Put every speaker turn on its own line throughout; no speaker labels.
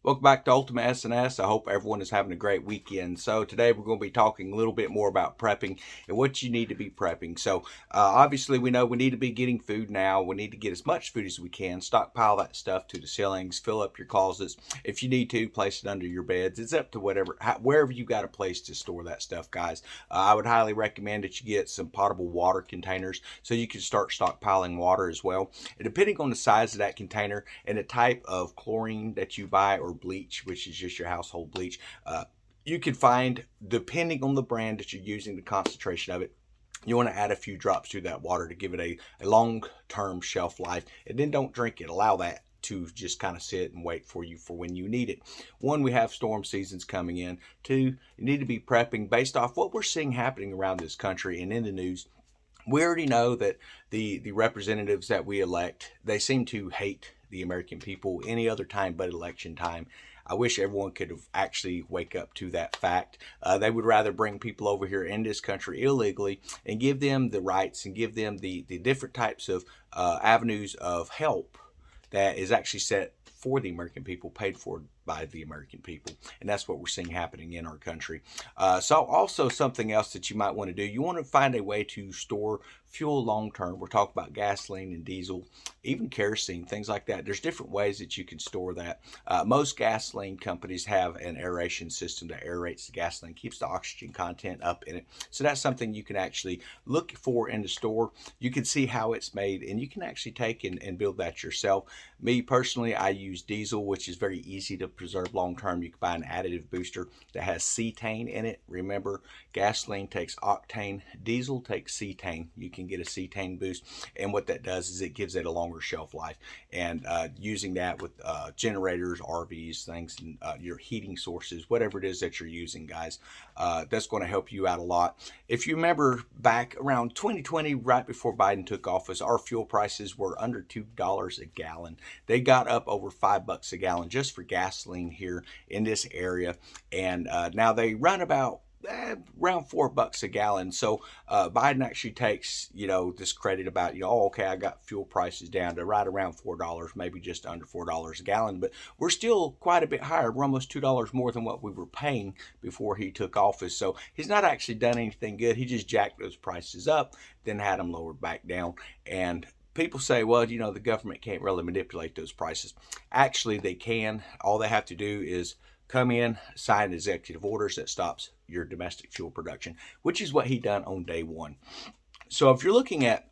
Welcome back to Ultimate SNS. I hope everyone is having a great weekend. So today we're going to be talking a little bit more about prepping and what you need to be prepping. Obviously we know we need to be getting food now. We need to get as much food as we can. Stockpile that stuff to the ceilings. Fill up your closets. If you need to, place it under your beds. It's up to wherever you got a place to store that stuff, guys. I would highly recommend that you get some potable water containers so you can start stockpiling water as well. And depending on the size of that container and the type of chlorine that you buy or bleach, which is just your household bleach, you can find, depending on the brand that you're using, the concentration of it, you want to add a few drops to that water to give it a long-term shelf life. And then don't drink it. Allow that to just kind of sit and wait for you for when you need it. One, we have storm seasons coming in. Two, you need to be prepping based off what we're seeing happening around this country and in the news. We already know that the representatives that we elect, they seem to hate the American people any other time but election time. I wish everyone could have actually wake up to that fact. They would rather bring people over here in this country illegally and give them the rights and give them the different types of avenues of help that is actually set for the American people, paid for by the American people. And that's what we're seeing happening in our country. So also something else that you might want to do, you want to find a way to store fuel long term. We're talking about gasoline and diesel, even kerosene, things like that. There's different ways that you can store that. Most gasoline companies have an aeration system that aerates the gasoline, keeps the oxygen content up in it. So that's something you can actually look for in the store. You can see how it's made, and you can actually take and build that yourself. Me personally, I use diesel, which is very easy to preserve long term. You can buy an additive booster that has cetane in it. Remember, gasoline takes octane, diesel takes cetane. You can get a cetane boost, and what that does is it gives it a longer shelf life. And using that with generators, RVs, things, and your heating sources, whatever it is that you're using, guys, that's going to help you out a lot. If you remember back around 2020, right before Biden took office, our fuel prices were under $2 a gallon. They got up over $5 a gallon just for gasoline here in this area, and now they run about around $4 a gallon. So Biden actually takes this credit about oh, okay, I got fuel prices down to right around $4, maybe just under $4 a gallon, but we're still quite a bit higher. We're almost $2 more than what we were paying before he took office. So he's not actually done anything good. He just jacked those prices up, then had them lowered back down. And people say, well, the government can't really manipulate those prices. Actually, they can. All they have to do is come in, sign executive orders that stops your domestic fuel production, which is what he done on day one. So if you're looking at,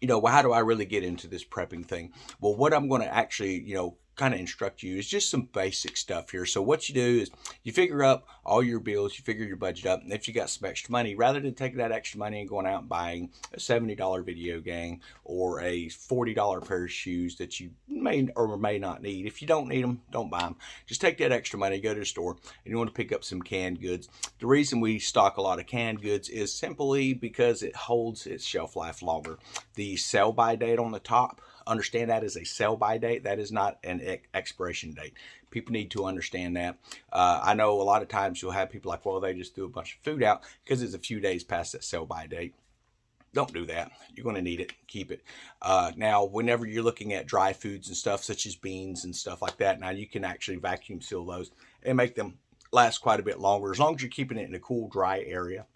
well, how do I really get into this prepping thing? Well, what I'm going to actually, kind of instruct you is just some basic stuff here. So what you do is you figure up all your bills, you figure your budget up, and if you got some extra money, rather than taking that extra money and going out and buying a $70 video game or a $40 pair of shoes that you may or may not need, if you don't need them, don't buy them. Just take that extra money, go to the store, and you want to pick up some canned goods. The reason we stock a lot of canned goods is simply because it holds its shelf life longer. The sell-by date on the top, understand that is a sell-by date. That is not an expiration date. People need to understand that. I know a lot of times you'll have people like, well, they just threw a bunch of food out because it's a few days past that sell-by date. Don't do that. You're going to need it. Keep it. Now, whenever you're looking at dry foods and stuff, such as beans and stuff like that, now you can actually vacuum seal those and make them last quite a bit longer, as long as you're keeping it in a cool, dry area.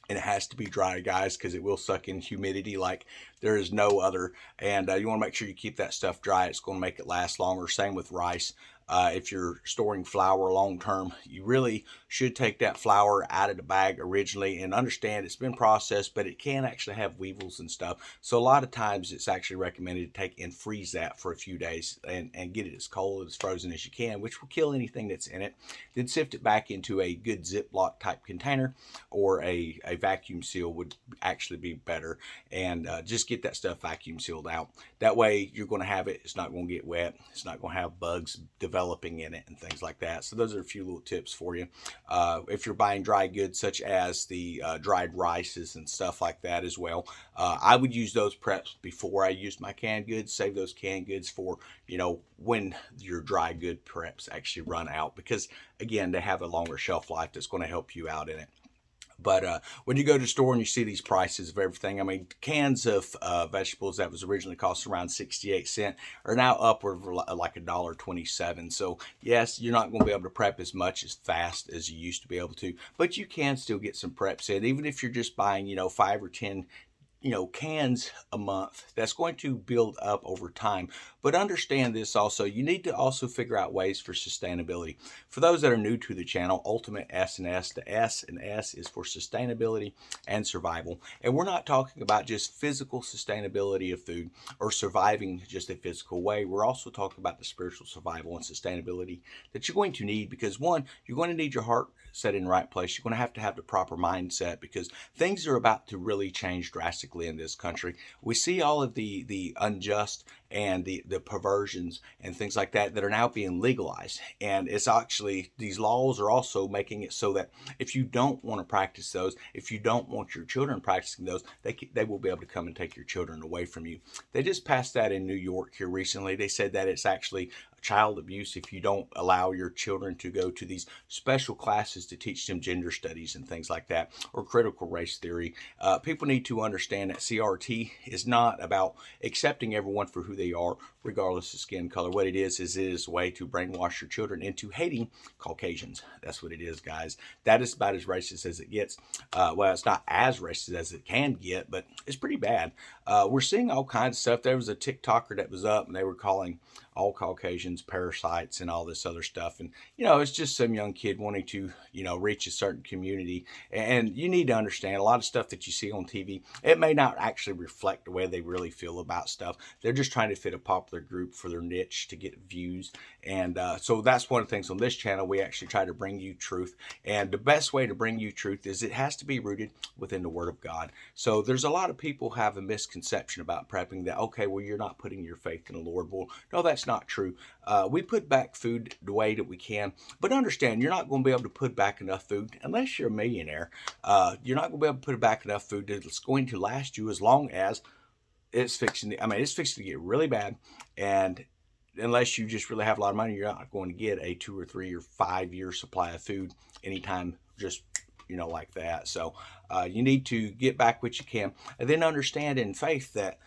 And it has to be dry, guys, because it will suck in humidity like there is no other. And you want to make sure you keep that stuff dry. It's going to make it last longer. Same with rice. If you're storing flour long term, you really should take that flour out of the bag originally and understand it's been processed, but it can actually have weevils and stuff. So a lot of times it's actually recommended to take and freeze that for a few days and get it as cold, as frozen as you can, which will kill anything that's in it. Then sift it back into a good Ziploc type container, or a vacuum seal would actually be better. And just get that stuff vacuum sealed out. That way you're going to have it. It's not going to get wet. It's not going to have bugs developing in it and things like that. So those are a few little tips for you. If you're buying dry goods such as the dried rices and stuff like that as well, I would use those preps before I used my canned goods. Save those canned goods for when your dry good preps actually run out, because again, they have a longer shelf life that's going to help you out in it. But when you go to the store and you see these prices of everything, I mean, cans of vegetables that was originally cost around 68 cents are now upward of like $1.27. So yes, you're not going to be able to prep as much as fast as you used to be able to, but you can still get some preps in, even if you're just buying, 5 or 10 cans a month. That's going to build up over time. But understand this also, you need to also figure out ways for sustainability. For those that are new to the channel, Ultimate S&S, the S and S is for sustainability and survival. And we're not talking about just physical sustainability of food or surviving just a physical way. We're also talking about the spiritual survival and sustainability that you're going to need, because one, you're going to need your heart set in the right place. You're going to have the proper mindset, because things are about to really change drastically in this country. We see all of the unjust and the perversions and things like that are now being legalized. And it's actually, these laws are also making it so that if you don't want to practice those, if you don't want your children practicing those, they will be able to come and take your children away from you. They just passed that in New York here recently. They said that it's actually child abuse if you don't allow your children to go to these special classes to teach them gender studies and things like that, or critical race theory. People need to understand that CRT is not about accepting everyone for who they are, regardless of skin color. What it is a way to brainwash your children into hating Caucasians. That's what it is, guys. That is about as racist as it gets. Well, it's not as racist as it can get, but it's pretty bad. We're seeing all kinds of stuff. There was a TikToker that was up, and they were calling all Caucasians parasites and all this other stuff. And, it's just some young kid wanting to, reach a certain community. And you need to understand, a lot of stuff that you see on TV, it may not actually reflect the way they really feel about stuff. They're just trying to fit a popular group for their niche to get views. And so that's one of the things on this channel. We actually try to bring you truth. And the best way to bring you truth is it has to be rooted within the Word of God. So there's a lot of people have a misconception about prepping that, okay, well, you're not putting your faith in the Lord. Well, no, that's not true. We put back food the way that we can, but understand, you're not going to be able to put back enough food unless you're a millionaire. You're not going to be able to put back enough food that's going to last you as long as it's fixing it's fixing to get really bad. And unless you just really have a lot of money, you're not going to get a 2 or 3 or 5 year supply of food anytime, just like that. So you need to get back what you can, and then understand in faith that,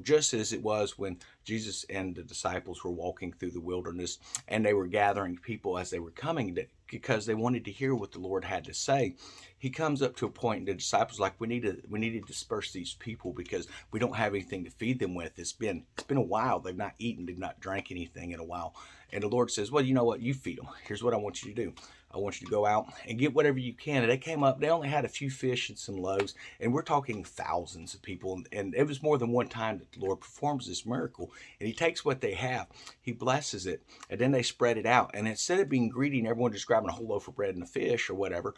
just as it was when Jesus and the disciples were walking through the wilderness and they were gathering people as they were coming because they wanted to hear what the Lord had to say. He comes up to a point and the disciples like, we need to disperse these people because we don't have anything to feed them with. It's been a while. They've not eaten, they've not drank anything in a while. And the Lord says, well, you know what? You feed them. Here's what I want you to do. I want you to go out and get whatever you can. And they came up, they only had a few fish and some loaves, and we're talking thousands of people. And it was more than one time that the Lord performs this miracle. And he takes what they have, he blesses it, and then they spread it out. And instead of being greedy and everyone just grabbing a whole loaf of bread and a fish or whatever,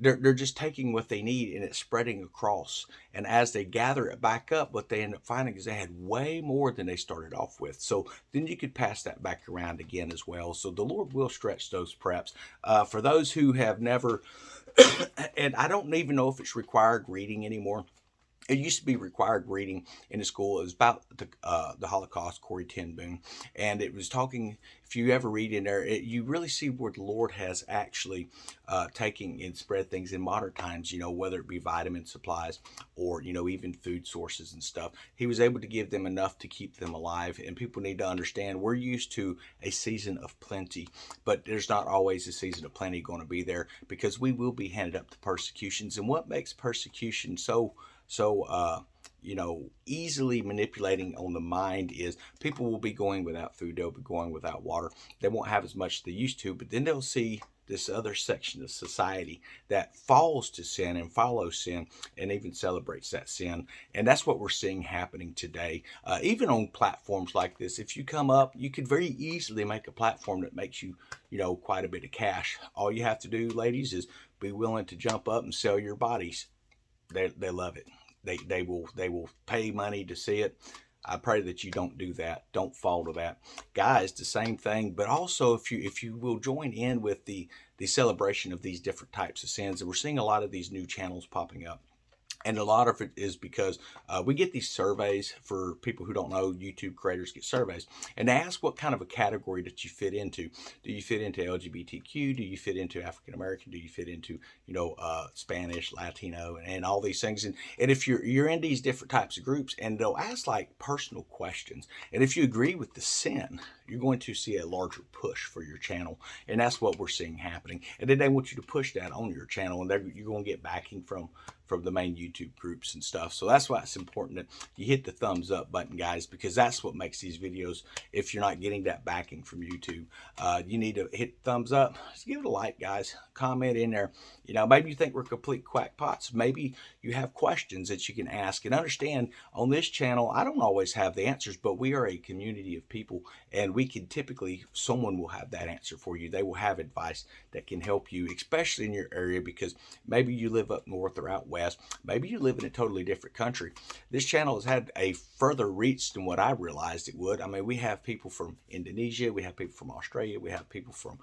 they're just taking what they need and it's spreading across. And as they gather it back up, what they end up finding is they had way more than they started off with. So then you could pass that back around again as well. So the Lord will stretch those preps. For those who have never, and I don't even know if it's required reading anymore. It used to be required reading in the school. It was about the Holocaust, Corrie ten Boom, and it was talking. If you ever read in there, you really see where the Lord has actually taken and spread things in modern times. Whether it be vitamin supplies or even food sources and stuff. He was able to give them enough to keep them alive. And people need to understand we're used to a season of plenty, but there's not always a season of plenty going to be there, because we will be handed up to persecutions. And what makes persecution so easily manipulating on the mind is people will be going without food, they'll be going without water, they won't have as much as they used to, but then they'll see this other section of society that falls to sin and follows sin and even celebrates that sin. And that's what we're seeing happening today. Even on platforms like this, if you come up, you could very easily make a platform that makes you, quite a bit of cash. All you have to do, ladies, is be willing to jump up and sell your bodies. They love it. They will pay money to see it. I pray that you don't do that. Don't fall to that. Guys, the same thing. But also, if you will join in with the celebration of these different types of sins, and we're seeing a lot of these new channels popping up. And a lot of it is because we get these surveys. For people who don't know, YouTube creators get surveys, and they ask what kind of a category that you fit into. Do you fit into LGBTQ? Do you fit into African American? Do you fit into, Spanish, Latino, and all these things? And if you're in these different types of groups, and they'll ask like personal questions, and if you agree with the sin, you're going to see a larger push for your channel, and that's what we're seeing happening. And then they want you to push that on your channel, and you're going to get backing from the main YouTube groups and stuff. So that's why it's important that you hit the thumbs up button, guys, because that's what makes these videos. If you're not getting that backing from YouTube, you need to hit thumbs up. Just give it a like, guys. Comment in there. Maybe you think we're complete quackpots. Maybe you have questions that you can ask. And understand, on this channel, I don't always have the answers, but we are a community of people, and we can typically, someone will have that answer for you. They will have advice that can help you, especially in your area, because maybe you live up north or out west. Maybe you live in a totally different country. This channel has had a further reach than what I realized it would. I mean, we have people from Indonesia, we have people from Australia, we have people from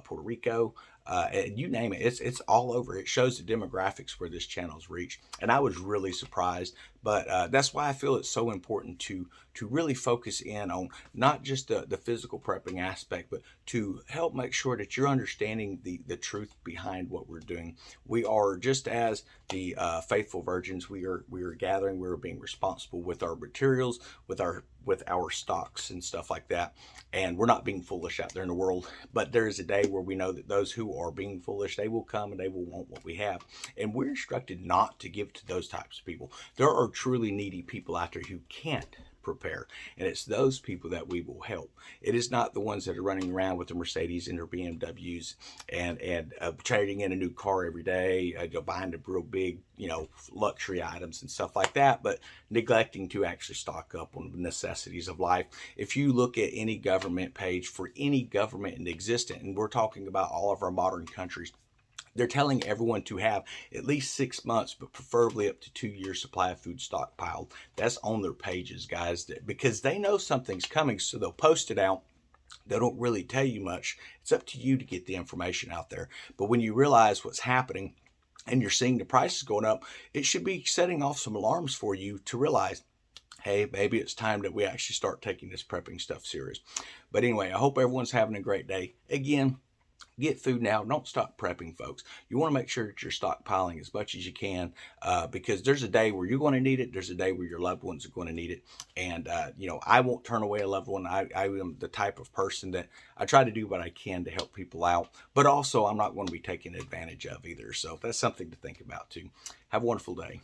Puerto Rico, and you name it. It's all over. It shows the demographics where this channel's reached, and I was really surprised. But that's why I feel it's so important to really focus in on not just the physical prepping aspect, but to help make sure that you're understanding the truth behind what we're doing. We are, just as the faithful virgins, we are gathering, we're being responsible with our materials, with our stocks and stuff like that. And we're not being foolish out there in the world. But there is a day where we know that those who are being foolish, they will come and they will want what we have. And we're instructed not to give to those types of people. There are truly needy people out there who can't prepare, and it's those people that we will help. It is not the ones that are running around with their Mercedes and their BMWs and trading in a new car every day, buying the real big, luxury items and stuff like that, but neglecting to actually stock up on the necessities of life. If you look at any government page for any government in existence, and we're talking about all of our modern countries, they're telling everyone to have at least 6 months, but preferably up to 2 years supply of food stockpiled. That's on their pages, guys, because they know something's coming, so they'll post it out. They don't really tell you much. It's up to you to get the information out there. But when you realize what's happening and you're seeing the prices going up, it should be setting off some alarms for you to realize, hey, maybe it's time that we actually start taking this prepping stuff serious. But anyway, I hope everyone's having a great day. Again, get food now. Don't stop prepping, folks. You want to make sure that you're stockpiling as much as you can, because there's a day where you're going to need it. There's a day where your loved ones are going to need it. And, I won't turn away a loved one. I am the type of person that I try to do what I can to help people out. But also, I'm not going to be taken advantage of either. So that's something to think about, too. Have a wonderful day.